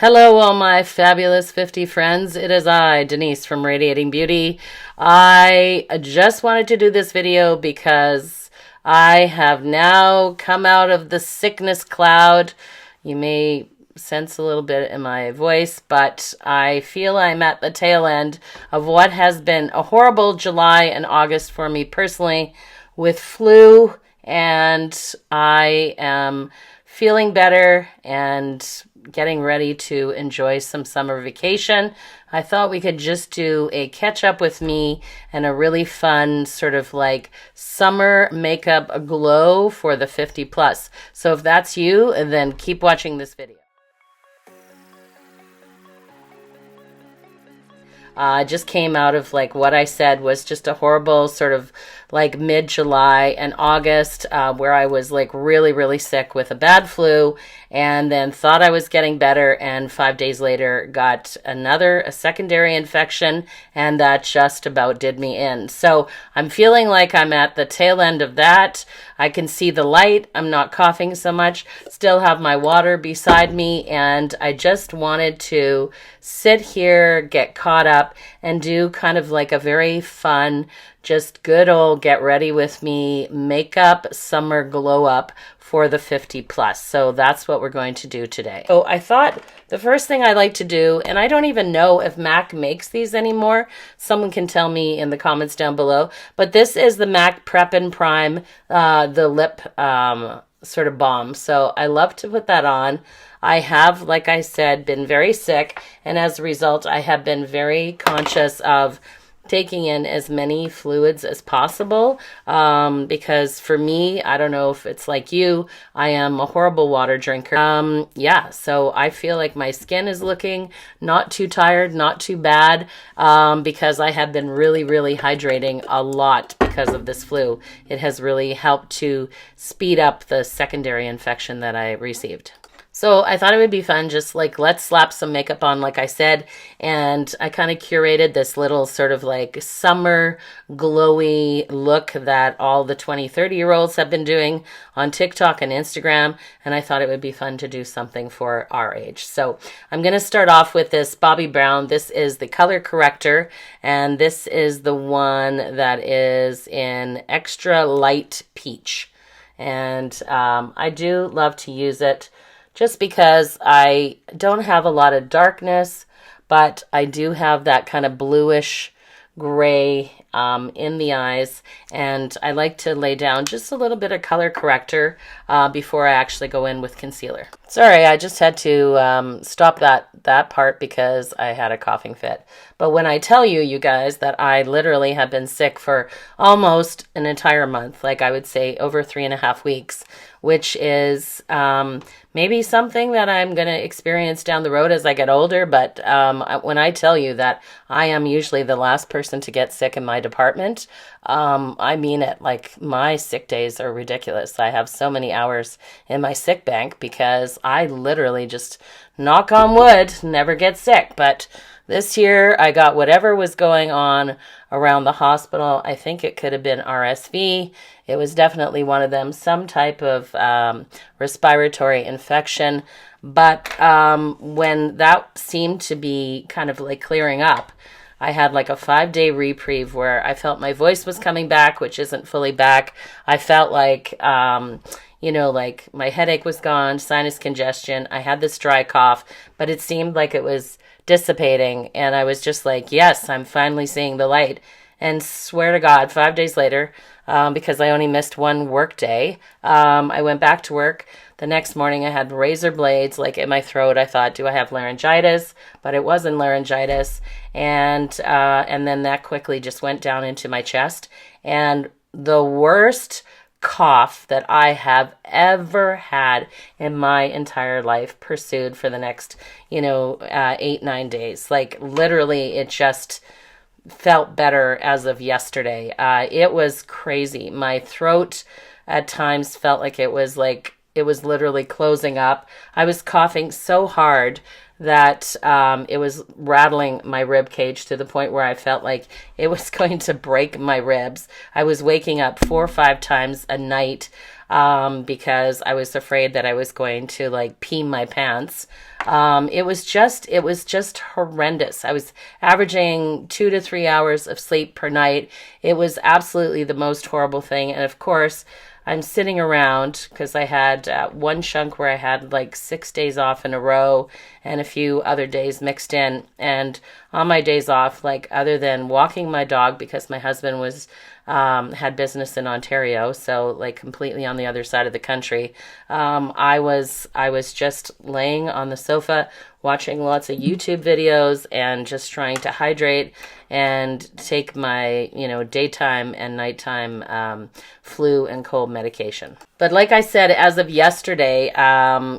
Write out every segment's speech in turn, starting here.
Hello, all my fabulous 50 friends. It is I, Denise from Radiating Beauty. I just wanted to do this video because I have now come out of the sickness cloud. You may sense a little bit in my voice, but I feel I'm at the tail end of what has been a horrible July and August for me personally with flu, and I am feeling better and getting ready to enjoy some summer vacation. I thought we could just do a catch up with me and a really fun sort of like summer makeup glow for the 50 plus. So if that's you, then keep watching this video. I just came out of like what I said was just a horrible sort of like mid-July and August where I was like really sick with a bad flu, and then thought I was getting better, and 5 days later got a secondary infection, and that just about did me in. So I'm feeling like I'm at the tail end of that. I can see the light. I'm not coughing so much. Still have my water beside me, and I just wanted to sit here, get caught up, and do kind of like a very fun, just good old get ready with me makeup summer glow up for the 50 plus. So that's what we're going to do today. So I thought the first thing I like to do, and I don't even know if MAC makes these anymore. Someone can tell me in the comments down below. But this is the MAC Prep and Prime, the lip sort of balm. So I love to put that on. I have, like I said, been very sick, and as a result, I have been very conscious of taking in as many fluids as possible, because for me, I don't know if it's like you, I am a horrible water drinker. Yeah, so I feel like my skin is looking not too tired, not too bad, because I have been really hydrating a lot because of this flu. It has really helped to speed up the secondary infection that I received. So I thought it would be fun, just like let's slap some makeup on, like I said, and I kind of curated this little sort of like summer glowy look that all the 20, 30-year-olds have been doing on TikTok and Instagram, and I thought it would be fun to do something for our age. So I'm going to start off with this Bobbi Brown. This is the color corrector, and this is the one that is in extra light peach, and I do love to use it just because I don't have a lot of darkness, but I do have that kind of bluish gray in the eyes, and I like to lay down just a little bit of color corrector before I actually go in with concealer. Sorry, I just had to stop that part because I had a coughing fit. But when I tell you, you guys, that I literally have been sick for almost an entire month, like I would say over 3.5 weeks, which is maybe something that I'm going to experience down the road as I get older. But when I tell you that I am usually the last person to get sick in my department, I mean it. Like, my sick days are ridiculous. I have so many hours in my sick bank because I literally just, knock on wood, never get sick. But this year I got whatever was going on around the hospital. I think it could have been RSV. It was definitely one of them, some type of respiratory infection. But when that seemed to be kind of like clearing up, I had like a 5-day reprieve where I felt my voice was coming back, which isn't fully back. I felt like, like my headache was gone, sinus congestion. I had this dry cough, but it seemed like it was dissipating, and I was just like, yes, I'm finally seeing the light. And swear to God, 5 days later, because I only missed one work day, I went back to work. The next morning I had razor blades like in my throat. I thought, do I have laryngitis? But it wasn't laryngitis. And then that quickly just went down into my chest. And the worst cough that I have ever had in my entire life pursued for the next, 8-9 days. Like, literally, it just felt better as of yesterday. It was crazy. My throat at times felt like it was literally closing up. I was coughing so hard that it was rattling my rib cage to the point where I felt like it was going to break my ribs. I was waking up 4 or 5 times a night. because I was afraid that I was going to like pee my pants. It was just horrendous. I was averaging 2 to 3 hours of sleep per night. It was absolutely the most horrible thing. And of course, I'm sitting around because I had one chunk where I had like 6 days off in a row and a few other days mixed in. And on my days off, like other than walking my dog because my husband was had business in Ontario, so like completely on the other side of the country. I was just laying on the sofa watching lots of YouTube videos and just trying to hydrate and take my, daytime and nighttime flu and cold medication. But like I said, as of yesterday,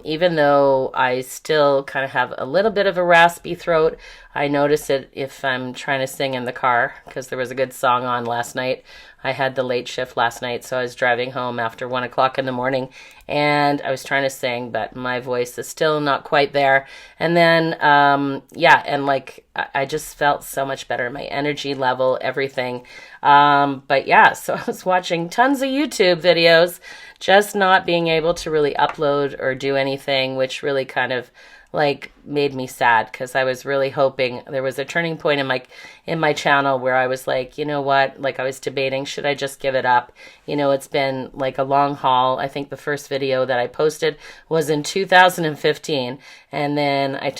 even though I still kind of have a little bit of a raspy throat, I notice it if I'm trying to sing in the car because there was a good song on last night. I had the late shift last night, so I was driving home after 1 o'clock in the morning, and I was trying to sing, but my voice is still not quite there. And then, and like I just felt so much better, my energy level, everything. But yeah, so I was watching tons of YouTube videos, just not being able to really upload or do anything, which really kind of like made me sad because I was really hoping there was a turning point in my channel where I was like, you know what, like I was debating, should I just give it up? It's been like a long haul. I think the first video that I posted was in 2015, and then I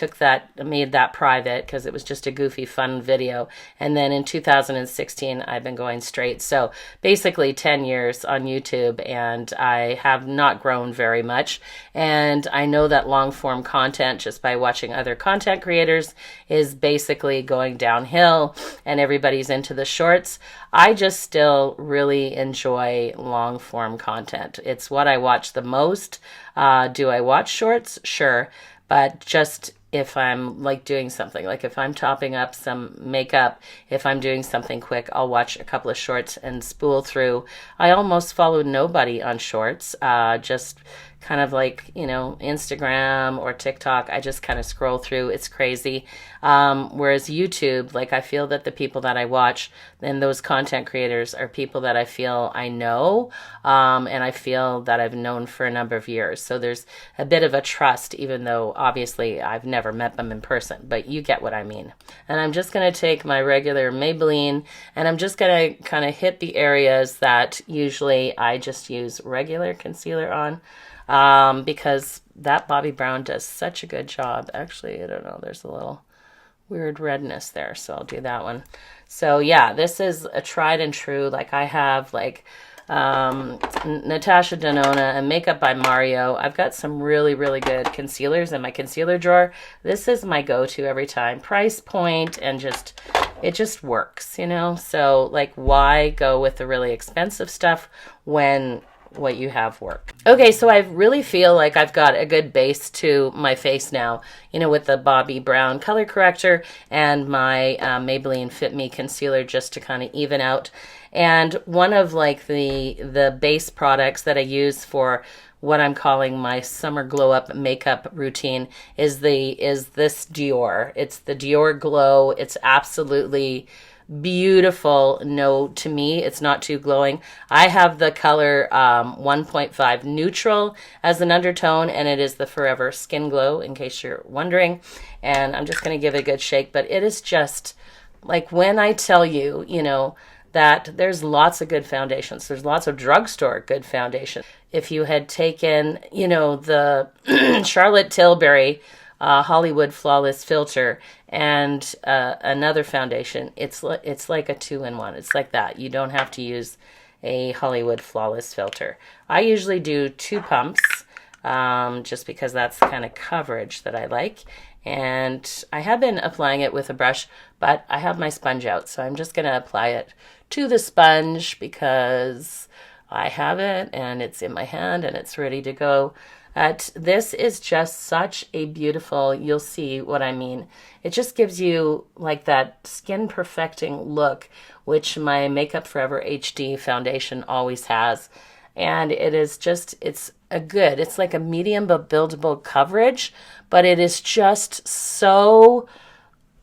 made that private because it was just a goofy fun video, and then in 2016 I've been going straight. So basically 10 years on YouTube, and I have not grown very much. And I know that long form content, just by watching other content creators, is basically going downhill and everybody's into the shorts. I just still really enjoy long form content. It's what I watch the most. Do I watch shorts? Sure. But just if I'm like doing something, like if I'm topping up some makeup, if I'm doing something quick, I'll watch a couple of shorts and spool through. I almost follow nobody on shorts, just kind of like, Instagram or TikTok. I just kind of scroll through. It's crazy. Whereas YouTube, like I feel that the people that I watch and those content creators are people that I feel I know, and I feel that I've known for a number of years. So there's a bit of a trust, even though obviously I've never met them in person, but you get what I mean. And I'm just going to take my regular Maybelline and I'm just going to kind of hit the areas that usually I just use regular concealer on. Because that Bobbi Brown does such a good job. Actually, I don't know, there's a little weird redness there, so I'll do that one. So yeah, this is a tried and true. Like I have like Natasha Denona and Makeup by Mario. I've got some really, really good concealers in my concealer drawer. This is my go-to every time. Price point and it just works, So like why go with the really expensive stuff when what you have work. Okay, so I really feel like I've got a good base to my face now, with the Bobbi Brown color corrector and my Maybelline Fit Me concealer just to kind of even out. And one of like the base products that I use for what I'm calling my summer glow up makeup routine is this Dior. It's the Dior Glow. It's absolutely beautiful. No, to me, it's not too glowing. I have the color 1.5 neutral as an undertone, and it is the Forever Skin Glow, in case you're wondering. And I'm just going to give it a good shake, but it is just like when I tell you, that there's lots of good foundations. There's lots of drugstore good foundation. If you had taken, the Charlotte Tilbury Hollywood Flawless Filter and another foundation, it's like a 2-in-1. It's like that. You don't have to use a Hollywood Flawless Filter. I usually do 2 pumps just because that's the kind of coverage that I like. And I have been applying it with a brush, but I have my sponge out, so I'm just going to apply it to the sponge because I have it and it's in my hand and it's ready to go. This is just such a beautiful, you'll see what I mean. It just gives you like that skin perfecting look, which my Makeup Forever HD foundation always has. And it is just, it's like a medium but buildable coverage, but it is just so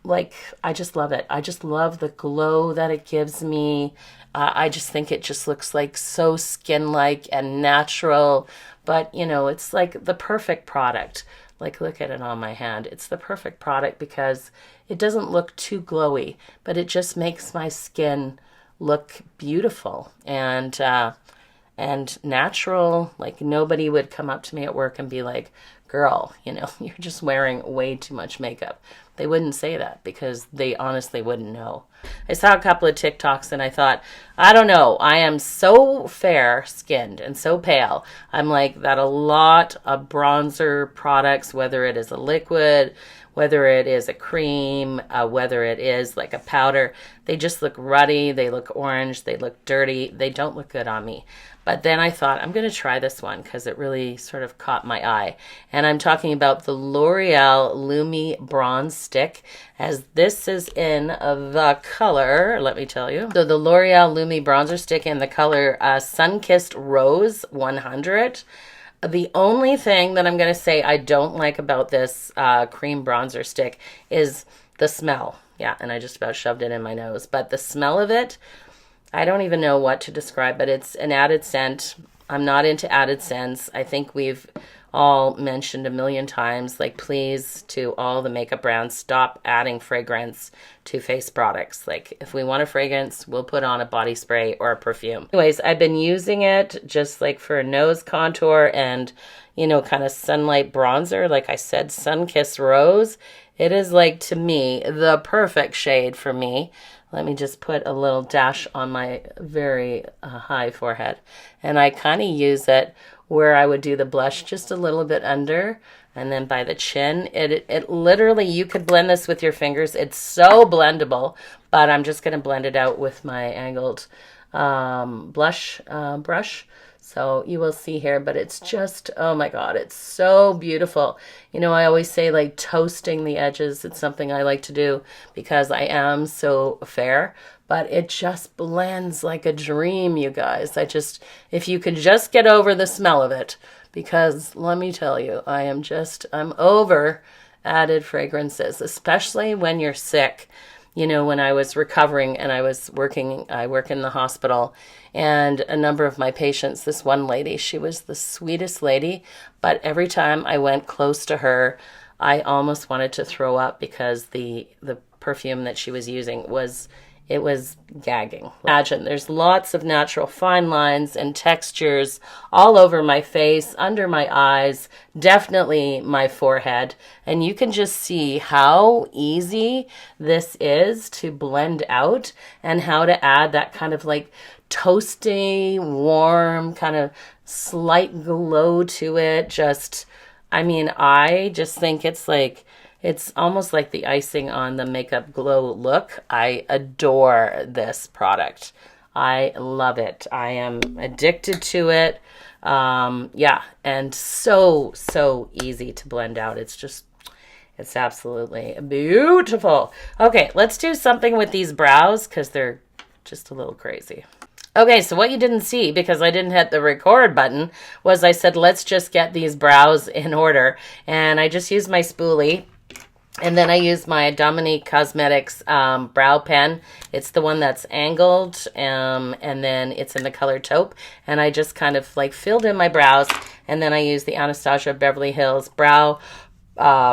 like, I just love it. I just love the glow that it gives me. I just think it just looks like so skin-like and natural. But, you know, it's like the perfect product. Like, look at it on my hand. It's the perfect product because it doesn't look too glowy, but it just makes my skin look beautiful and natural. Like, nobody would come up to me at work and be like, girl, you know, you're just wearing way too much makeup. They wouldn't say that because they honestly wouldn't know. I saw a couple of TikToks and I thought, I don't know, I am so fair skinned and so pale. I'm like that a lot of bronzer products, whether it is a liquid, whether it is a cream, whether it is like a powder, they just look ruddy, they look orange, they look dirty, they don't look good on me. But then I thought, I'm going to try this one because it really sort of caught my eye. And I'm talking about the L'Oreal Lumi Bronze Stick, as this is in the color, let me tell you. So the L'Oreal Lumi Bronzer Stick in the color Sun-Kissed Rose 100. The only thing that I'm going to say I don't like about this cream bronzer stick is the smell. Yeah, and I just about shoved it in my nose. But the smell of it, I don't even know what to describe, but it's an added scent. I'm not into added scents. I think we've all mentioned a million times, like, please, to all the makeup brands, stop adding fragrance to face products. Like, if we want a fragrance, we'll put on a body spray or a perfume. Anyways, I've been using it just like for a nose contour and, you know, kind of sunlight bronzer. Like I said, Sun-Kissed Rose. It is, like, to me, the perfect shade for me. Let me just put a little dash on my very high forehead. And I kind of use it where I would do the blush just a little bit under and then by the chin. It literally, you could blend this with your fingers. It's so blendable, but I'm just going to blend it out with my angled blush brush. So you will see here, but it's just, oh my God, it's so beautiful. You know, I always say, like, toasting the edges. It's something I like to do because I am so fair, but it just blends like a dream, you guys. If you can just get over the smell of it, because let me tell you, I'm over added fragrances, especially when you're sick. You know, when I was recovering and I work in the hospital, and a number of my patients, this one lady, she was the sweetest lady, but every time I went close to her, I almost wanted to throw up because the perfume that she was using was gagging. Imagine, there's lots of natural fine lines and textures all over my face, under my eyes, definitely my forehead. And you can just see how easy this is to blend out and how to add that kind of like toasty, warm, kind of slight glow to it. I just think it's almost like the icing on the makeup glow look. I adore this product. I love it. I am addicted to it. Yeah, and so easy to blend out. It's absolutely beautiful. Okay, let's do something with these brows because they're just a little crazy. Okay, so what you didn't see, because I didn't hit the record button, was I said, let's just get these brows in order. And I just used my spoolie. And then I use my Dominique Cosmetics brow pen. It's the one that's angled, and then it's in the color taupe. And I just kind of like filled in my brows. And then I use the Anastasia Beverly Hills brow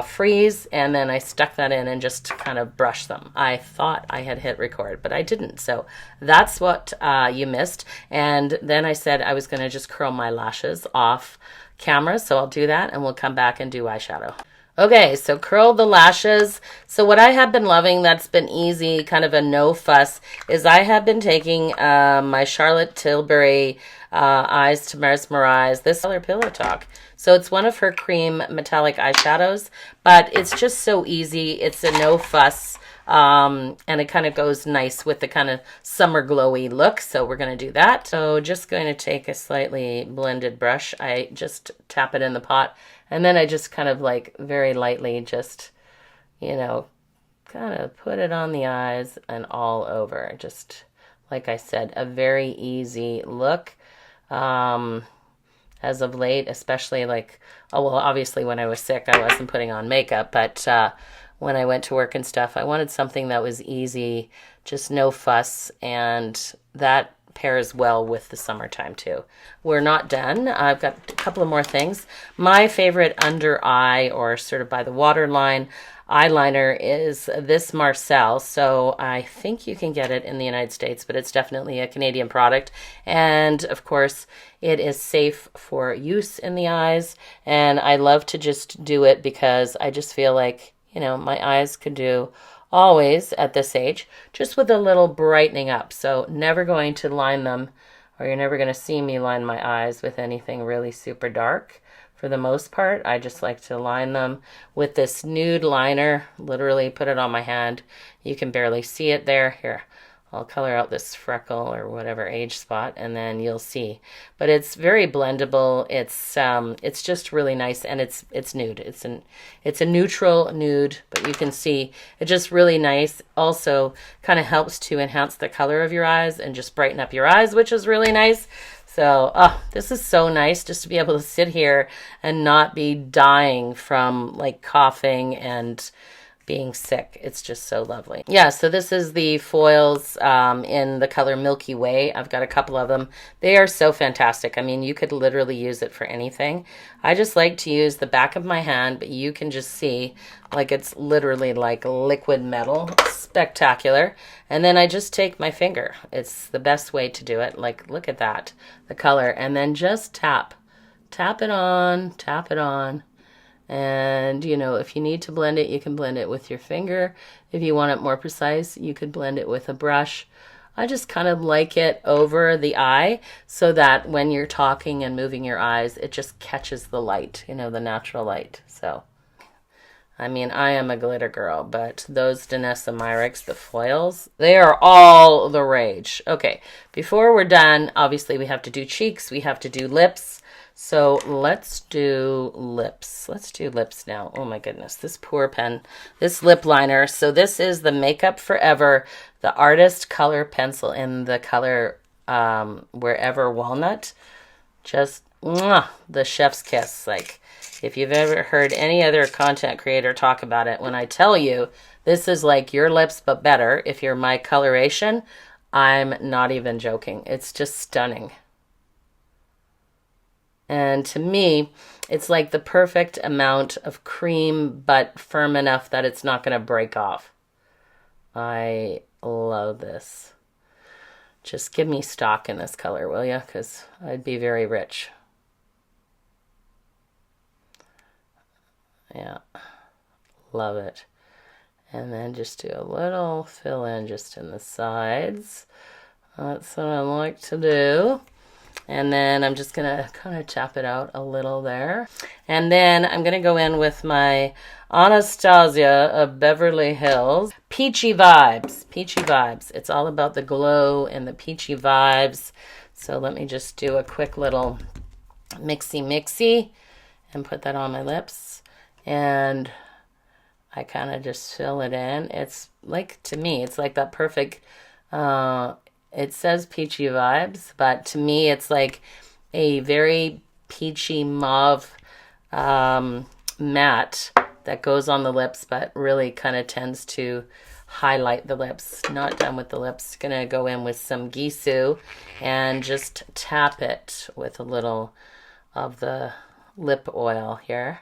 freeze, and then I stuck that in and just kind of brushed them. I thought I had hit record, but I didn't. So that's what you missed. And then I said I was going to just curl my lashes off camera. So I'll do that, and we'll come back and do eyeshadow. Okay, so curl the lashes. So what I have been loving that's been easy, kind of a no fuss, is I have been taking my Charlotte Tilbury Eyes to Mesmerize, this color Pillow Talk. So it's one of her cream metallic eyeshadows, but it's just so easy. It's a no fuss, and it kind of goes nice with the kind of summer glowy look. So we're going to do that. So just going to take a slightly blended brush. I just tap it in the pot. And then I just kind of like very lightly just, you know, kind of put it on the eyes and all over. Just, like I said, a very easy look. As of late, especially like, oh, well, obviously when I was sick, I wasn't putting on makeup. But when I went to work and stuff. I wanted something that was easy, just no fuss, and that pairs well with the summertime too. We're not done. I've got a couple of more things. My favorite under eye, or sort of by the waterline, eyeliner is this Marcel. So I think you can get it in the United States, but it's definitely a Canadian product. And of course, it is safe for use in the eyes. And I love to just do it because I just feel like, you know, my eyes could do always at this age, just with a little brightening up. So never going to line them, or you're never going to see me line my eyes with anything really super dark. For the most part, I just like to line them with this nude liner. Literally put it on my hand. You can barely see it there. Here, I'll color out this freckle or whatever age spot, and then you'll see. But it's very blendable. It's just really nice, and it's nude. It's a neutral nude, but you can see it's just really nice. Also, kind of helps to enhance the color of your eyes and just brighten up your eyes, which is really nice. So, this is so nice just to be able to sit here and not be dying from like coughing and being sick. It's just so lovely. Yeah, so this is the foils in the color Milky Way. I've got a couple of them. They are so fantastic. I mean, you could literally use it for anything. I just like to use the back of my hand, but you can just see like it's literally like liquid metal. Spectacular. And then I just take my finger. It's the best way to do it. Like, look at that, the color. And then just tap it on, tap it on. And, you know, if you need to blend it, you can blend it with your finger. If you want it more precise, you could blend it with a brush. I just kind of like it over the eye so that when you're talking and moving your eyes, it just catches the light, you know, the natural light. So, I mean, I am a glitter girl, but those Danessa Myricks, the foils, they are all the rage. Okay, before we're done, obviously we have to do cheeks, we have to do lips. So let's do lips. Let's do lips now. Oh my goodness, this poor pen, this lip liner. So this is the Makeup Forever, the Artist Color Pencil in the color Wherever Walnut. Just the chef's kiss. Like, if you've ever heard any other content creator talk about it, when I tell you this is like your lips but better, if you're my coloration, I'm not even joking. It's just stunning. And to me, it's like the perfect amount of cream, but firm enough that it's not going to break off. I love this. Just give me stock in this color, will you? Because I'd be very rich. Yeah, love it. And then just do a little fill in just in the sides. That's what I like to do. And then I'm just going to kind of tap it out a little there. And then I'm going to go in with my Anastasia of Beverly Hills. Peachy Vibes. Peachy Vibes. It's all about the glow and the peachy vibes. So let me just do a quick little mixy and put that on my lips. And I kind of just fill it in. It's like, to me, it's like that perfect... it says peachy vibes, but to me it's like a very peachy mauve matte that goes on the lips, but really kind of tends to highlight the lips. Not done with the lips. Gonna go in with some Gisou and just tap it with a little of the lip oil here,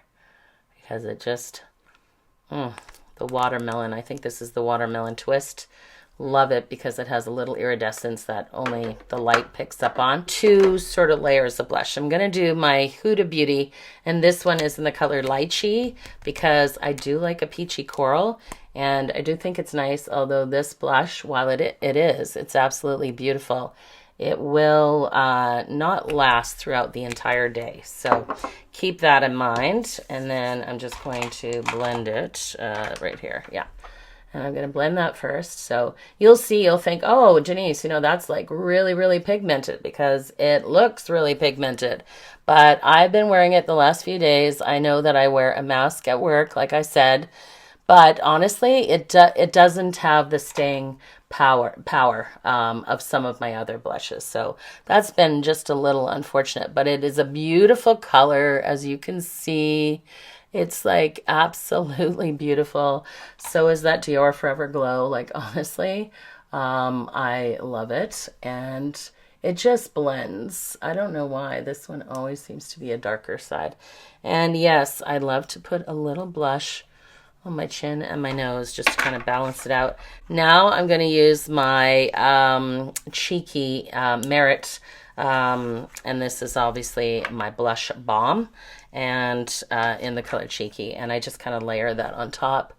because it just, the watermelon. I think this is the watermelon twist. Love it because it has a little iridescence that only the light picks up on. Two sort of layers of blush. I'm going to do my Huda Beauty, and this one is in the color Lychee because I do like a peachy coral, and I do think it's nice, although this blush, while it's absolutely beautiful, it will not last throughout the entire day. So keep that in mind, and then I'm just going to blend it right here. Yeah. And I'm going to blend that first. So you'll think, oh, Janice, that's like really, really pigmented, because it looks really pigmented. But I've been wearing it the last few days. I know that I wear a mask at work, like I said. But honestly, it doesn't have the staying power of some of my other blushes. So that's been just a little unfortunate. But it is a beautiful color, as you can see. It's like absolutely beautiful. So is that Dior Forever Glow. Like honestly, I love it, and it just blends. I don't know why. This one always seems to be a darker side. And yes, I love to put a little blush on my chin and my nose just to kind of balance it out. Now I'm going to use my Cheeky Merit, and this is obviously my blush balm, and in the color Cheeky, and I just kind of layer that on top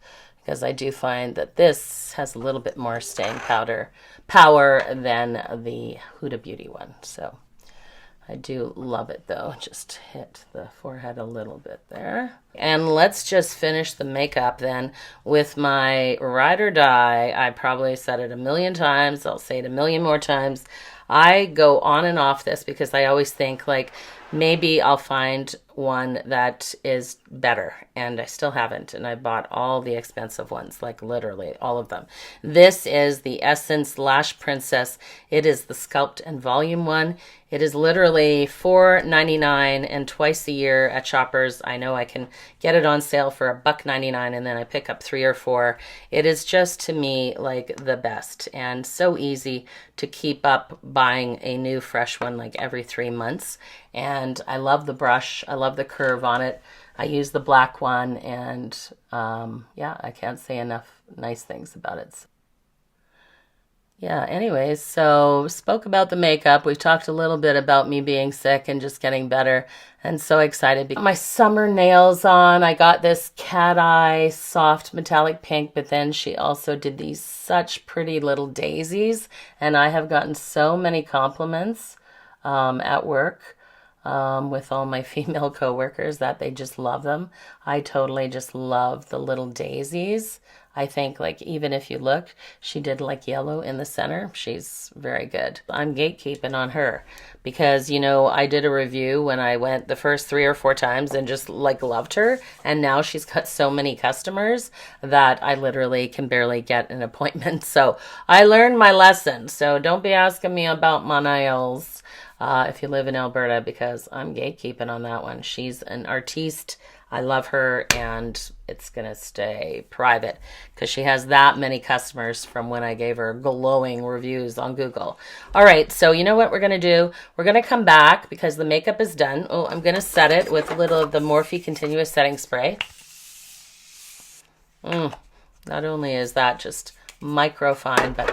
because I do find that this has a little bit more staying power than the Huda Beauty one. So I do love it though. Just hit the forehead a little bit there. And let's just finish the makeup then with my Ride or Die. I probably said it a million times. I'll say it a million more times. I go on and off this because I always think like maybe I'll find one that is better, and I still haven't, and I bought all the expensive ones, like literally all of them. This is the Essence Lash Princess. It is the Sculpt and Volume one. It is literally $4.99, and twice a year at Shoppers I know I can get it on sale for $1.99, and then I pick up 3 or 4. It is just to me like the best, and so easy to keep up buying a new fresh one like every 3 months. And I love the brush. I love the curve on it. I use the black one, and yeah, I can't say enough nice things about it. Yeah, anyways, so spoke about the makeup. We've talked a little bit about me being sick and just getting better, and so excited. My summer nails on. I got this cat eye soft metallic pink, but then she also did these such pretty little daisies, and I have gotten so many compliments at work with all my female coworkers that they just love them. I totally just love the little daisies. I think like even if you look, she did like yellow in the center. She's very good. I'm gatekeeping on her because, you know, I did a review when I went the first 3 or 4 times and just like loved her. And now she's got so many customers that I literally can barely get an appointment. So I learned my lesson. So don't be asking me about my nails if you live in Alberta, because I'm gatekeeping on that one. She's an artiste. I love her, and it's going to stay private because she has that many customers from when I gave her glowing reviews on Google. All right, so you know what we're going to do? We're going to come back because the makeup is done. Oh, I'm going to set it with a little of the Morphe Continuous Setting Spray. Not only is that just micro-fine, but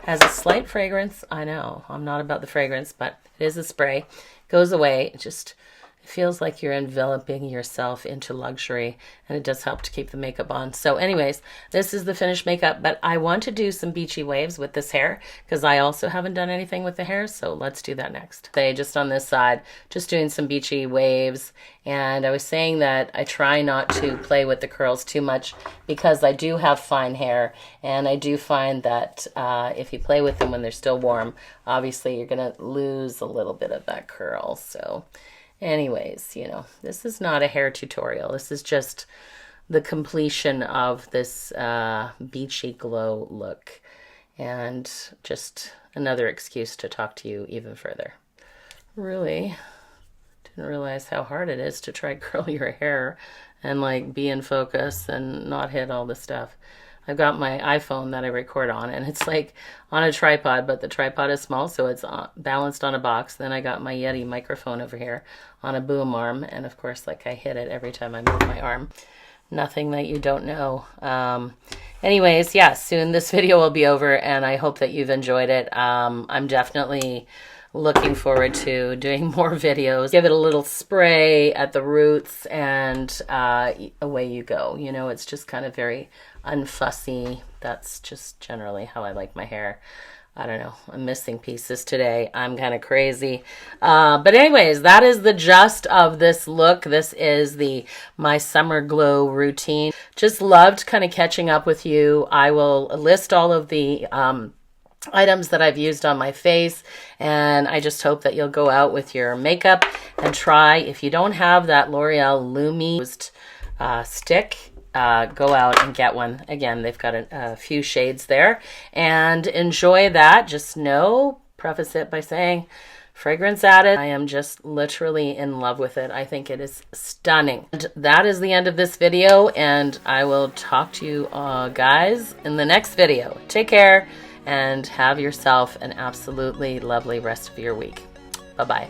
has a slight fragrance. I know, I'm not about the fragrance, but it is a spray. Goes away. It just feels like you're enveloping yourself into luxury, and it does help to keep the makeup on. So anyways, this is the finished makeup, but I want to do some beachy waves with this hair because I also haven't done anything with the hair, so let's do that next. Just on this side, just doing some beachy waves, and I was saying that I try not to play with the curls too much because I do have fine hair, and I do find that if you play with them when they're still warm, obviously you're going to lose a little bit of that curl. So anyways, you know, this is not a hair tutorial. This is just the completion of this beachy glow look, and just another excuse to talk to you even further. Really didn't realize how hard it is to try curl your hair and like be in focus and not hit all the stuff. I've got my iPhone that I record on, and it's like on a tripod, but the tripod is small, so it's balanced on a box. Then I got my Yeti microphone over here on a boom arm, and of course, like I hit it every time I move my arm. Nothing that you don't know. Anyways, yeah, soon this video will be over, and I hope that you've enjoyed it. I'm definitely looking forward to doing more videos. Give it a little spray at the roots, and away you go. You know, it's just kind of very unfussy. That's just generally how I like my hair. I don't know, I'm missing pieces today. I'm kind of crazy. But anyways, that is the gist of this look. This is my summer glow routine. Just loved kind of catching up with you. I will list all of the items that I've used on my face, and I just hope that you'll go out with your makeup and try. If you don't have that L'Oreal Lumi stick, go out and get one. Again, they've got a few shades there, and enjoy that. Just know, preface it by saying, fragrance added. I am just literally in love with it. I think it is stunning. And that is the end of this video, and I will talk to you guys in the next video. Take care and have yourself an absolutely lovely rest of your week. Bye-bye.